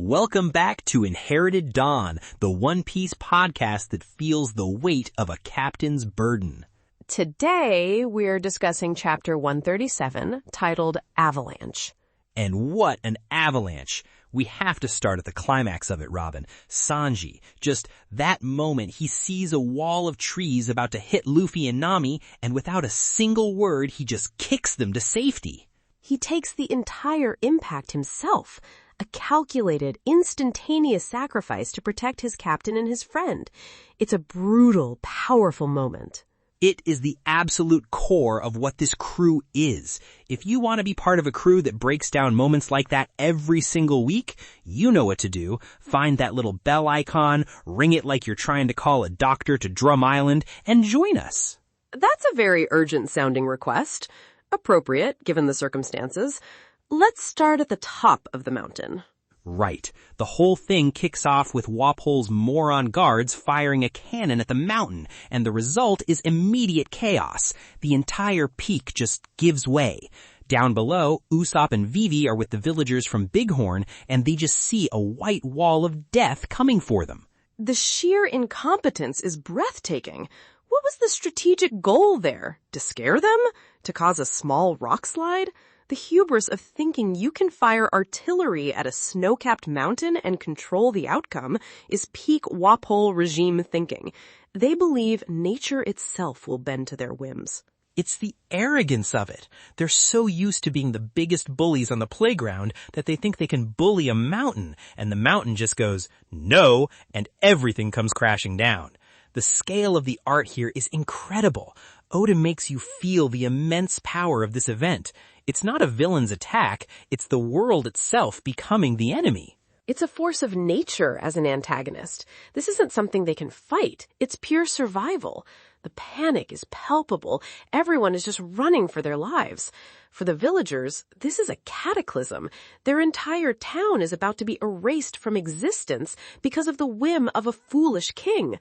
Welcome back to Inherited Dawn, the One Piece podcast that feels the weight of a captain's burden. Today, we're discussing Chapter 137, titled Avalanche. And what an avalanche! We have to start at the climax of it, Robin. Sanji, just that moment he sees a wall of trees about to hit Luffy and Nami, and without a single word, he just kicks them to safety. He takes the entire impact himself, a calculated, instantaneous sacrifice to protect his captain and his friend. It's a brutal, powerful moment. It is the absolute core of what this crew is. If you want to be part of a crew that breaks down moments like that every single week, you know what to do. Find that little bell icon, ring it like you're trying to call a doctor to Drum Island, and join us. That's a very urgent-sounding request. Appropriate, given the circumstances. Let's start at the top of the mountain. Right. The whole thing kicks off with Wapol's moron guards firing a cannon at the mountain, and the result is immediate chaos. The entire peak just gives way. Down below, Usopp and Vivi are with the villagers from Bighorn, and they just see a white wall of death coming for them. The sheer incompetence is breathtaking. What was the strategic goal there? To scare them? To cause a small rock slide? The hubris of thinking you can fire artillery at a snow-capped mountain and control the outcome is peak Wapol regime thinking. They believe nature itself will bend to their whims. It's the arrogance of it. They're so used to being the biggest bullies on the playground that they think they can bully a mountain, and the mountain just goes, no, and everything comes crashing down. The scale of the art here is incredible. Oda makes you feel the immense power of this event. It's not a villain's attack, it's the world itself becoming the enemy. It's a force of nature as an antagonist. This isn't something they can fight. It's pure survival. The panic is palpable. Everyone is just running for their lives. For the villagers, this is a cataclysm. Their entire town is about to be erased from existence because of the whim of a foolish king.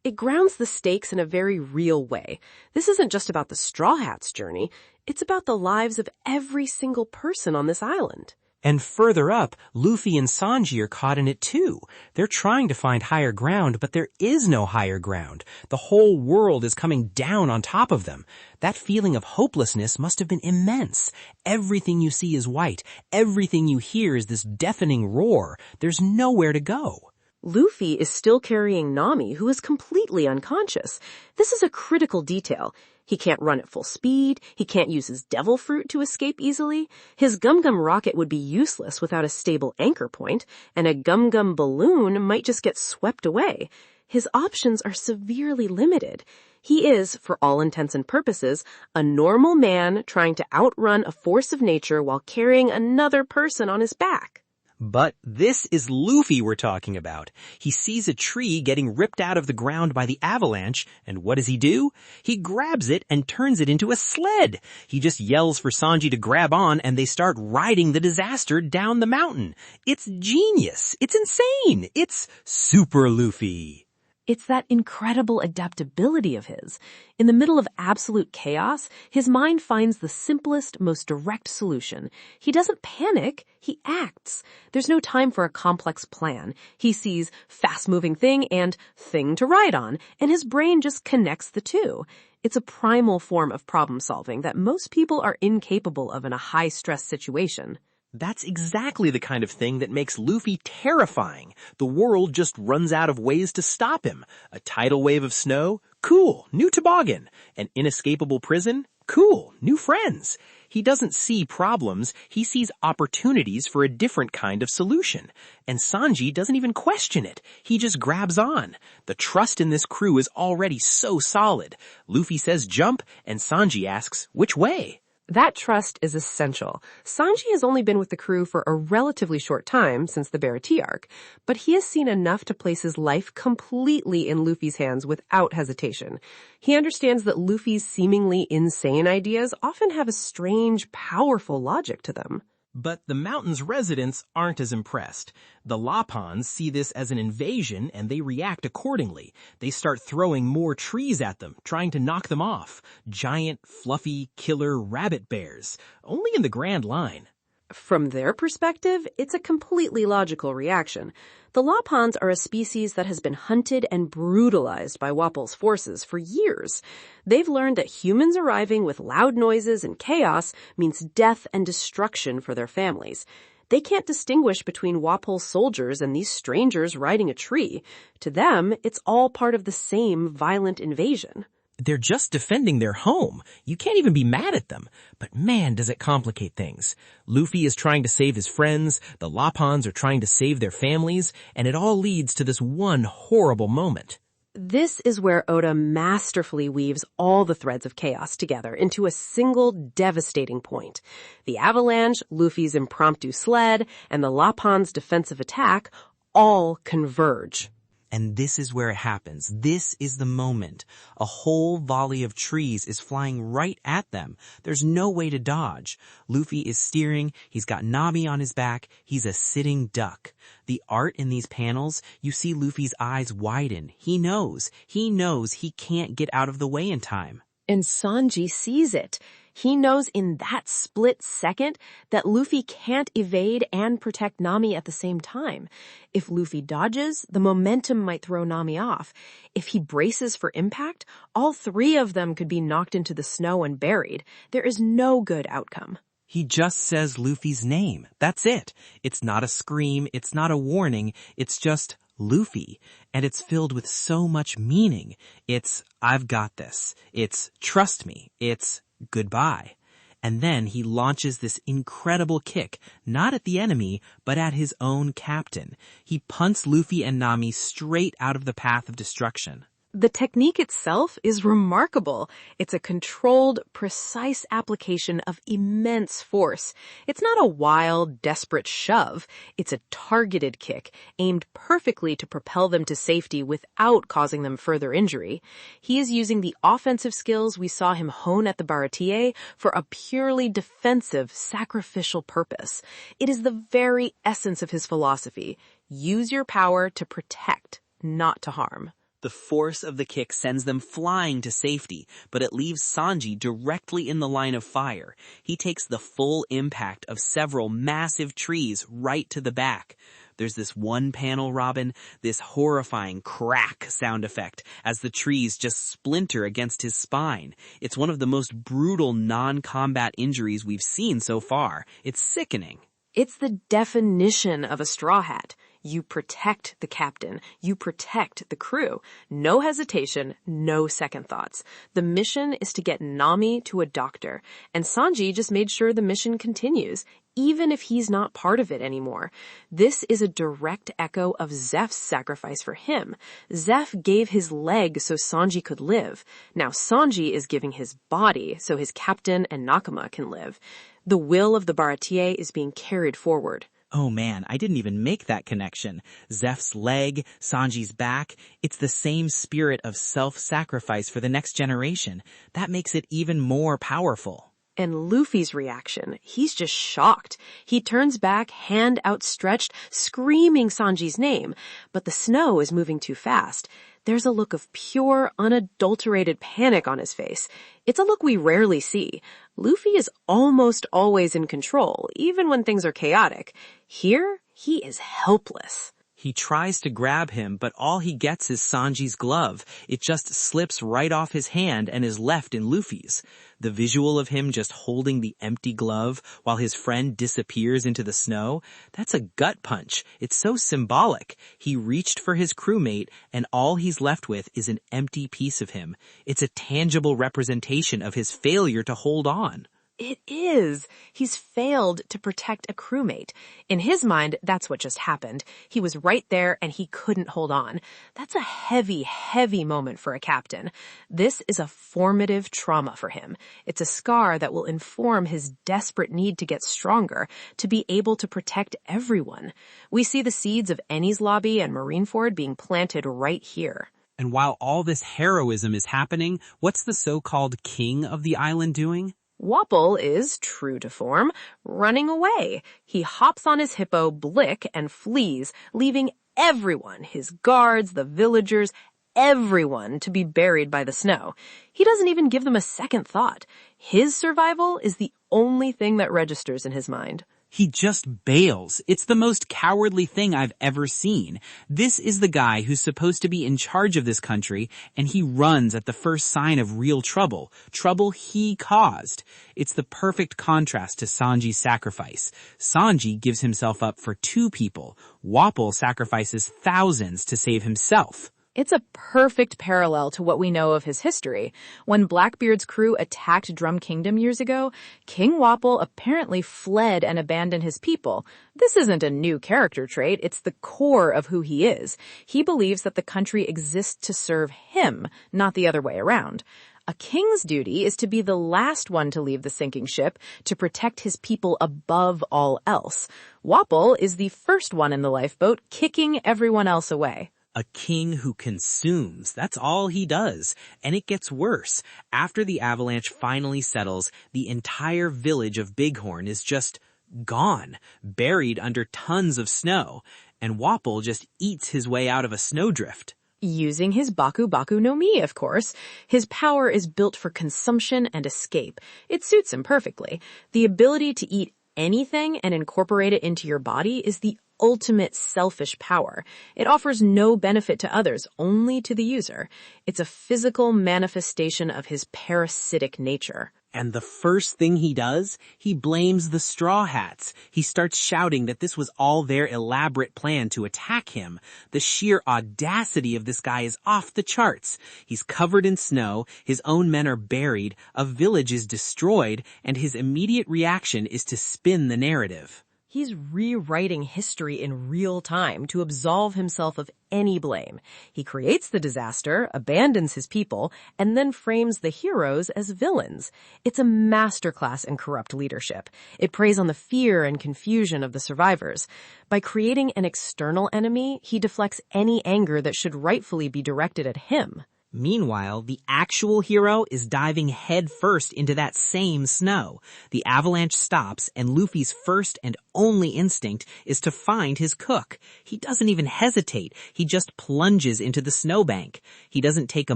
It grounds the stakes in a very real way. This isn't just about the Straw Hats' journey. It's about the lives of every single person on this island. And further up, Luffy and Sanji are caught in it too. They're trying to find higher ground, but there is no higher ground. The whole world is coming down on top of them. That feeling of hopelessness must have been immense. Everything you see is white. Everything you hear is this deafening roar. There's nowhere to go. Luffy is still carrying Nami, who is completely unconscious. This is a critical detail. He can't run at full speed. He can't use his devil fruit to escape easily. His Gum-Gum rocket would be useless without a stable anchor point, and a Gum-Gum balloon might just get swept away. His options are severely limited. He is, for all intents and purposes, a normal man trying to outrun a force of nature while carrying another person on his back. But this is Luffy we're talking about. He sees a tree getting ripped out of the ground by the avalanche, and what does he do? He grabs it and turns it into a sled. He just yells for Sanji to grab on, and they start riding the disaster down the mountain. It's genius. It's insane. It's Super Luffy. It's that incredible adaptability of his. In the middle of absolute chaos, his mind finds the simplest, most direct solution. He doesn't panic, he acts. There's no time for a complex plan. He sees fast-moving thing and thing to ride on, and his brain just connects the two. It's a primal form of problem solving that most people are incapable of in a high-stress situation. That's exactly the kind of thing that makes Luffy terrifying. The world just runs out of ways to stop him. A tidal wave of snow? Cool, new toboggan. An inescapable prison? Cool, new friends. He doesn't see problems, he sees opportunities for a different kind of solution. And Sanji doesn't even question it. He just grabs on. The trust in this crew is already so solid. Luffy says jump, and Sanji asks, which way? That trust is essential. Sanji has only been with the crew for a relatively short time since the Barati arc, but he has seen enough to place his life completely in Luffy's hands without hesitation. He understands that Luffy's seemingly insane ideas often have a strange, powerful logic to them. But the mountain's residents aren't as impressed. The Lapahns see this as an invasion and they react accordingly. They start throwing more trees at them, trying to knock them off. Giant, fluffy, killer rabbit bears. Only in the Grand Line. From their perspective, it's a completely logical reaction. The Lapahns are a species that has been hunted and brutalized by Wapol's forces for years. They've learned that humans arriving with loud noises and chaos means death and destruction for their families. They can't distinguish between Wapol's soldiers and these strangers riding a tree. To them, it's all part of the same violent invasion. They're just defending their home. You can't even be mad at them. But man, does it complicate things. Luffy is trying to save his friends, the Lapahns are trying to save their families, and it all leads to this one horrible moment. This is where Oda masterfully weaves all the threads of chaos together into a single devastating point. The Avalanche, Luffy's impromptu sled, and the Lapahns' defensive attack all converge. And this is where it happens. This is the moment. A whole volley of trees is flying right at them. There's no way to dodge. Luffy is steering. He's got Nami on his back. He's a sitting duck. The art in these panels, you see Luffy's eyes widen. He knows he can't get out of the way in time. And Sanji sees it. He knows in that split second that Luffy can't evade and protect Nami at the same time. If Luffy dodges, the momentum might throw Nami off. If he braces for impact, all three of them could be knocked into the snow and buried. There is no good outcome. He just says Luffy's name. That's it. It's not a scream. It's not a warning. It's just Luffy. And it's filled with so much meaning. It's, I've got this. It's, trust me. It's, goodbye. And then he launches this incredible kick, not at the enemy, but at his own captain. He punts Luffy and Nami straight out of the path of destruction. The technique itself is remarkable. It's a controlled, precise application of immense force. It's not a wild, desperate shove. It's a targeted kick, aimed perfectly to propel them to safety without causing them further injury. He is using the offensive skills we saw him hone at the Baratie for a purely defensive, sacrificial purpose. It is the very essence of his philosophy. Use your power to protect, not to harm. The force of the kick sends them flying to safety, but it leaves Sanji directly in the line of fire. He takes the full impact of several massive trees right to the back. There's this one panel, Robin, this horrifying crack sound effect as the trees just splinter against his spine. It's one of the most brutal non-combat injuries we've seen so far. It's sickening. It's the definition of a straw hat. You protect the captain. You protect the crew. No hesitation, no second thoughts. The mission is to get Nami to a doctor, and Sanji just made sure the mission continues, even if he's not part of it anymore. This is a direct echo of Zeff's sacrifice for him. Zeff gave his leg so Sanji could live. Now Sanji is giving his body so his captain and Nakama can live. The will of the Baratie is being carried forward. Oh man, I didn't even make that connection. Zeff's leg, Sanji's back, it's the same spirit of self-sacrifice for the next generation. That makes it even more powerful. And Luffy's reaction, he's just shocked. He turns back, hand outstretched, screaming Sanji's name, but the snow is moving too fast. There's a look of pure, unadulterated panic on his face. It's a look we rarely see. Luffy is almost always in control, even when things are chaotic. Here, he is helpless. He tries to grab him, but all he gets is Sanji's glove. It just slips right off his hand and is left in Luffy's. The visual of him just holding the empty glove while his friend disappears into the snow, that's a gut punch. It's so symbolic. He reached for his crewmate, and all he's left with is an empty piece of him. It's a tangible representation of his failure to hold on. It is. He's failed to protect a crewmate. In his mind, that's what just happened. He was right there and he couldn't hold on. That's a heavy, heavy moment for a captain. This is a formative trauma for him. It's a scar that will inform his desperate need to get stronger, to be able to protect everyone. We see the seeds of Enies Lobby and Marineford being planted right here. And while all this heroism is happening, what's the so-called king of the island doing? Wapol is, true to form, running away. He hops on his hippo, Blick, and flees, leaving everyone, his guards, the villagers, everyone to be buried by the snow. He doesn't even give them a second thought. His survival is the only thing that registers in his mind. He just bails. It's the most cowardly thing I've ever seen. This is the guy who's supposed to be in charge of this country, and he runs at the first sign of real trouble. Trouble he caused. It's the perfect contrast to Sanji's sacrifice. Sanji gives himself up for 2 people. Wapol sacrifices thousands to save himself. It's a perfect parallel to what we know of his history. When Blackbeard's crew attacked Drum Kingdom years ago, King Wapol apparently fled and abandoned his people. This isn't a new character trait, it's the core of who he is. He believes that the country exists to serve him, not the other way around. A king's duty is to be the last one to leave the sinking ship, to protect his people above all else. Wapol is the first one in the lifeboat, kicking everyone else away. A king who consumes. That's all he does. And it gets worse. After the avalanche finally settles, the entire village of Bighorn is just gone, buried under tons of snow. And Wapol just eats his way out of a snowdrift. Using his Baku Baku no Mi, of course. His power is built for consumption and escape. It suits him perfectly. The ability to eat anything and incorporate it into your body is the ultimate selfish power. It offers no benefit to others, only to the user. It's a physical manifestation of his parasitic nature. And the first thing he does, he blames the Straw Hats. He starts shouting that this was all their elaborate plan to attack him. The sheer audacity of this guy is off the charts. He's covered in snow, his own men are buried, a village is destroyed, and his immediate reaction is to spin the narrative. He's rewriting history in real time to absolve himself of any blame. He creates the disaster, abandons his people, and then frames the heroes as villains. It's a masterclass in corrupt leadership. It preys on the fear and confusion of the survivors. By creating an external enemy, he deflects any anger that should rightfully be directed at him. Meanwhile, the actual hero is diving headfirst into that same snow. The avalanche stops, and Luffy's first and only instinct is to find his cook. He doesn't even hesitate. He just plunges into the snowbank. He doesn't take a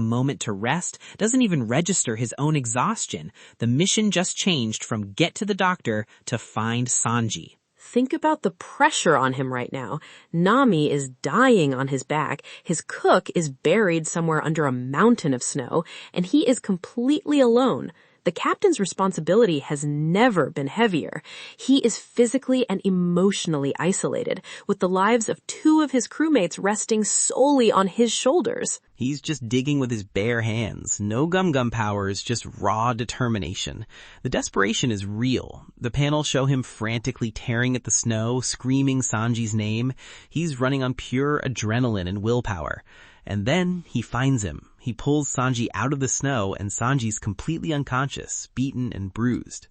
moment to rest, doesn't even register his own exhaustion. The mission just changed from get to the doctor to find Sanji. Think about the pressure on him right now. Nami is dying on his back, his cook is buried somewhere under a mountain of snow, and he is completely alone. The captain's responsibility has never been heavier. He is physically and emotionally isolated, with the lives of 2 of his crewmates resting solely on his shoulders. He's just digging with his bare hands. No gum-gum powers, just raw determination. The desperation is real. The panels show him frantically tearing at the snow, screaming Sanji's name. He's running on pure adrenaline and willpower. And then he finds him. He pulls Sanji out of the snow, and Sanji's completely unconscious, beaten and bruised.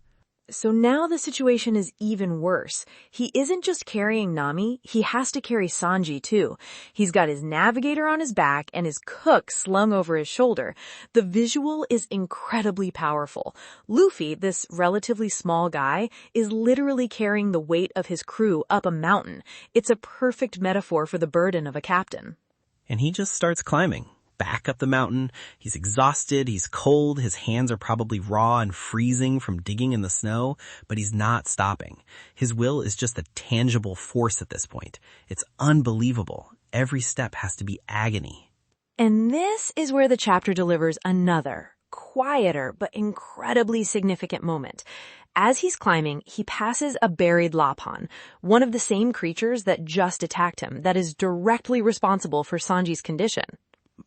So now the situation is even worse. He isn't just carrying Nami, he has to carry Sanji too. He's got his navigator on his back and his cook slung over his shoulder. The visual is incredibly powerful. Luffy, this relatively small guy, is literally carrying the weight of his crew up a mountain. It's a perfect metaphor for the burden of a captain. And he just starts climbing. Back up the mountain. He's exhausted, he's cold, his hands are probably raw and freezing from digging in the snow, but he's not stopping. His will is just a tangible force at this point. It's unbelievable. Every step has to be agony. And this is where the chapter delivers another, quieter but incredibly significant moment. As he's climbing, he passes a buried Lapahn, one of the same creatures that just attacked him, that is directly responsible for Sanji's condition.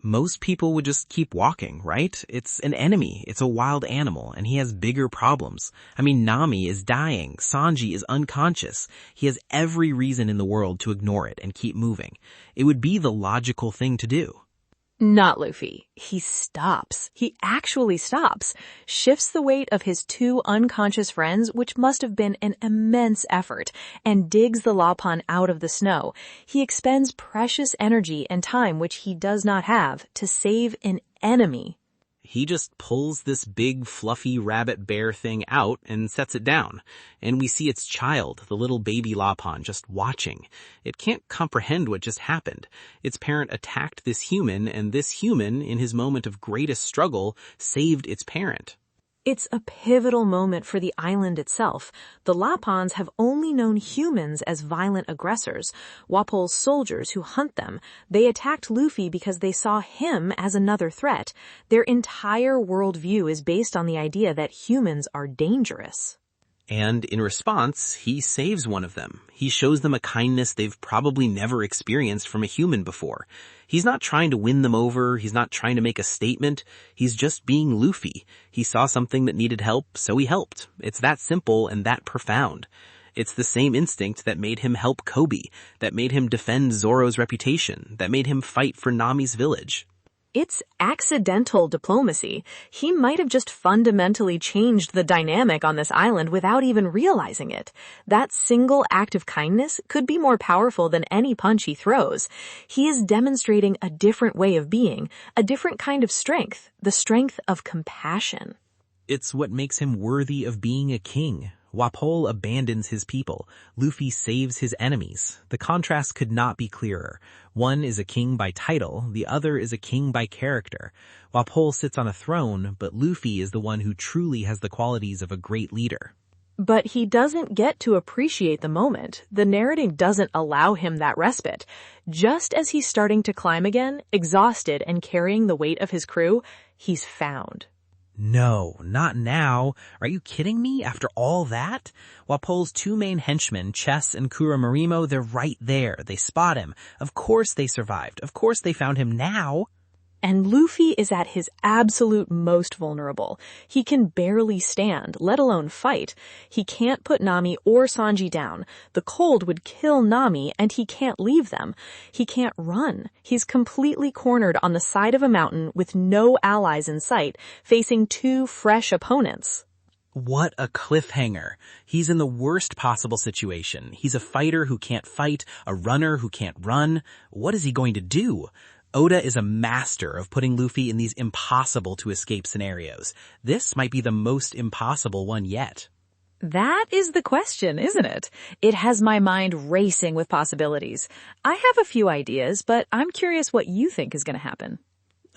Most people would just keep walking, right? It's an enemy. It's a wild animal, and he has bigger problems. I mean, Nami is dying. Sanji is unconscious. He has every reason in the world to ignore it and keep moving. It would be the logical thing to do. Not Luffy. He stops. He actually stops. Shifts the weight of his 2 unconscious friends, which must have been an immense effort, and digs the Lapahn out of the snow. He expends precious energy and time, which he does not have, to save an enemy. He just pulls this big, fluffy rabbit bear thing out and sets it down. And we see its child, the little baby Lapahn, just watching. It can't comprehend what just happened. Its parent attacked this human, and this human, in his moment of greatest struggle, saved its parent. It's a pivotal moment for the island itself. The Lapahns have only known humans as violent aggressors, Wapol's soldiers who hunt them. They attacked Luffy because they saw him as another threat. Their entire worldview is based on the idea that humans are dangerous. And in response, he saves one of them. He shows them a kindness they've probably never experienced from a human before. He's not trying to win them over. He's not trying to make a statement. He's just being Luffy. He saw something that needed help, so he helped. It's that simple and that profound. It's the same instinct that made him help Kobe, that made him defend Zoro's reputation, that made him fight for Nami's village. It's accidental diplomacy. He might have just fundamentally changed the dynamic on this island without even realizing it. That single act of kindness could be more powerful than any punch he throws. He is demonstrating a different way of being, a different kind of strength, the strength of compassion. It's what makes him worthy of being a king. Wapol abandons his people. Luffy saves his enemies. The contrast could not be clearer. One is a king by title, the other is a king by character. Wapol sits on a throne, but Luffy is the one who truly has the qualities of a great leader. But he doesn't get to appreciate the moment. The narrative doesn't allow him that respite. Just as he's starting to climb again, exhausted and carrying the weight of his crew, he's found. No, not now. Are you kidding me? After all that? Wapol's two main henchmen, Chess and Kuromarimo, they're right there. They spot him. Of course they survived. Of course they found him now. And Luffy is at his absolute most vulnerable. He can barely stand, let alone fight. He can't put Nami or Sanji down. The cold would kill Nami, and he can't leave them. He can't run. He's completely cornered on the side of a mountain with no allies in sight, facing two fresh opponents. What a cliffhanger. He's in the worst possible situation. He's a fighter who can't fight, a runner who can't run. What is he going to do? Oda is a master of putting Luffy in these impossible-to-escape scenarios. This might be the most impossible one yet. That is the question, isn't it? It has my mind racing with possibilities. I have a few ideas, but I'm curious what you think is going to happen.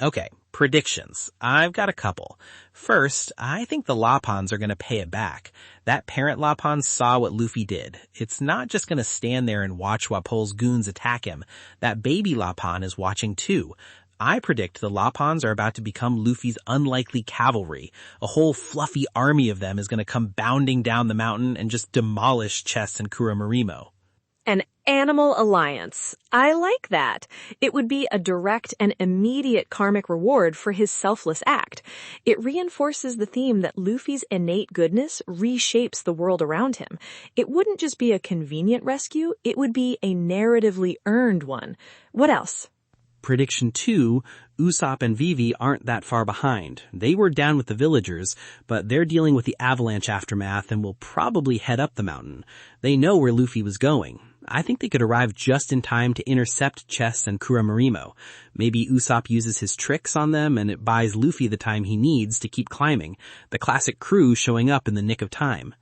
Okay, predictions. I've got a couple. First, I think the Lapahns are going to pay it back. That parent Lapahn saw what Luffy did. It's not just going to stand there and watch Wapol's goons attack him. That baby Lapahn is watching too. I predict the Lapahns are about to become Luffy's unlikely cavalry. A whole fluffy army of them is going to come bounding down the mountain and just demolish Chess and Kuromarimo. An animal alliance. I like that. It would be a direct and immediate karmic reward for his selfless act. It reinforces the theme that Luffy's innate goodness reshapes the world around him. It wouldn't just be a convenient rescue, it would be a narratively earned one. What else? Prediction 2, Usopp and Vivi aren't that far behind. They were down with the villagers, but they're dealing with the Avalanche aftermath and will probably head up the mountain. They know where Luffy was going. I think they could arrive just in time to intercept Chess and Kuromarimo. Maybe Usopp uses his tricks on them and it buys Luffy the time he needs to keep climbing. The classic crew showing up in the nick of time.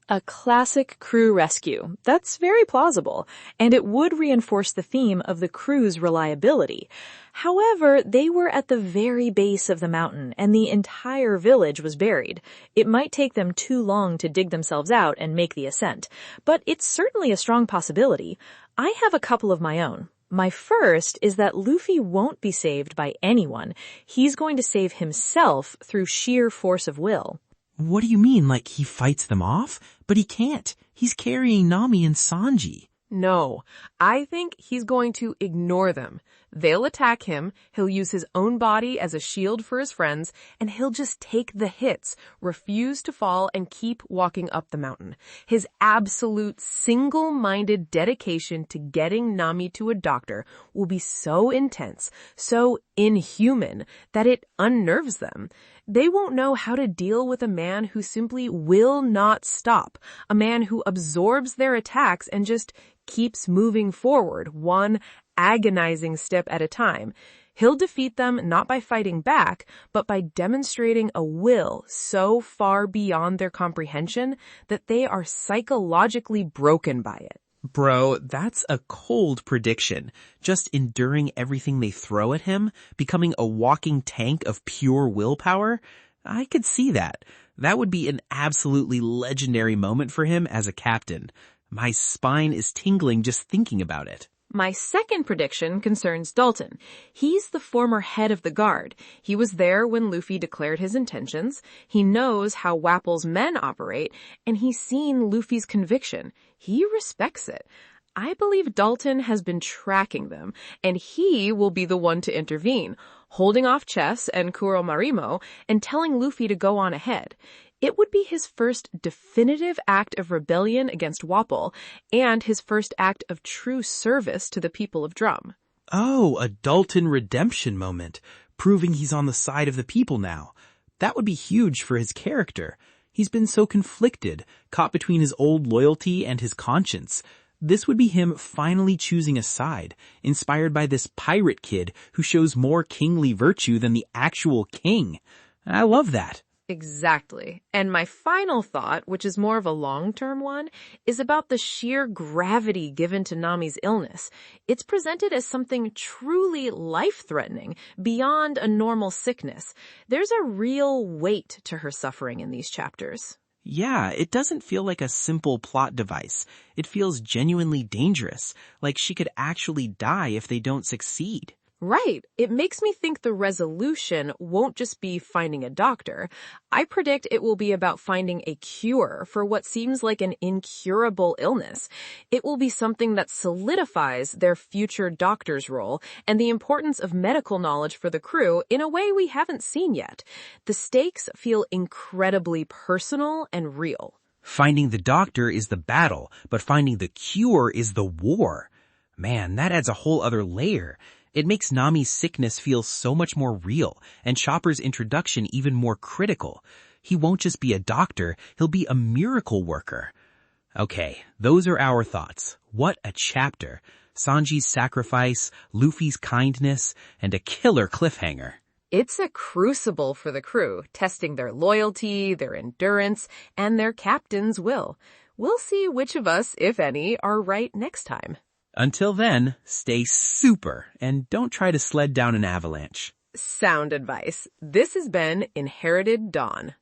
A classic crew rescue. That's very plausible, and it would reinforce the theme of the crew's reliability. However, they were at the very base of the mountain, and the entire village was buried. It might take them too long to dig themselves out and make the ascent, but it's certainly a strong possibility. I have a couple of my own. My first is that Luffy won't be saved by anyone. He's going to save himself through sheer force of will. What do you mean, like he fights them off? But he can't. He's carrying Nami and Sanji. No, I think he's going to ignore them. They'll attack him, he'll use his own body as a shield for his friends, and he'll just take the hits, refuse to fall, and keep walking up the mountain. His absolute single-minded dedication to getting Nami to a doctor will be so intense, so inhuman, that it unnerves them. They won't know how to deal with a man who simply will not stop, a man who absorbs their attacks and just keeps moving forward, one agonizing step at a time. He'll defeat them not by fighting back, but by demonstrating a will so far beyond their comprehension that they are psychologically broken by it. Bro, that's a cold prediction. Just enduring everything they throw at him, becoming a walking tank of pure willpower? I could see that. That would be an absolutely legendary moment for him as a captain. My spine is tingling just thinking about it. My second prediction concerns Dalton. He's the former head of the guard. He was there when Luffy declared his intentions. He knows how Wapol's men operate, and he's seen Luffy's conviction. He respects it. I believe Dalton has been tracking them, and he will be the one to intervene, holding off Chess and Kuro Marimo and telling Luffy to go on ahead. It would be his first definitive act of rebellion against Wapol, and his first act of true service to the people of Drum. Oh, a Dalton redemption moment, proving he's on the side of the people now. That would be huge for his character. He's been so conflicted, caught between his old loyalty and his conscience. This would be him finally choosing a side, inspired by this pirate kid who shows more kingly virtue than the actual king. I love that. Exactly. And my final thought, which is more of a long-term one, is about the sheer gravity given to Nami's illness. It's presented as something truly life-threatening, beyond a normal sickness. There's a real weight to her suffering in these chapters. Yeah, it doesn't feel like a simple plot device. It feels genuinely dangerous, like she could actually die if they don't succeed. Right. It makes me think the resolution won't just be finding a doctor. I predict it will be about finding a cure for what seems like an incurable illness. It will be something that solidifies their future doctor's role and the importance of medical knowledge for the crew in a way we haven't seen yet. The stakes feel incredibly personal and real. Finding the doctor is the battle, but finding the cure is the war. Man, that adds a whole other layer. It makes Nami's sickness feel so much more real, and Chopper's introduction even more critical. He won't just be a doctor, he'll be a miracle worker. Okay, those are our thoughts. What a chapter. Sanji's sacrifice, Luffy's kindness, and a killer cliffhanger. It's a crucible for the crew, testing their loyalty, their endurance, and their captain's will. We'll see which of us, if any, are right next time. Until then, stay super and don't try to sled down an avalanche. Sound advice. This has been Inherited Dawn.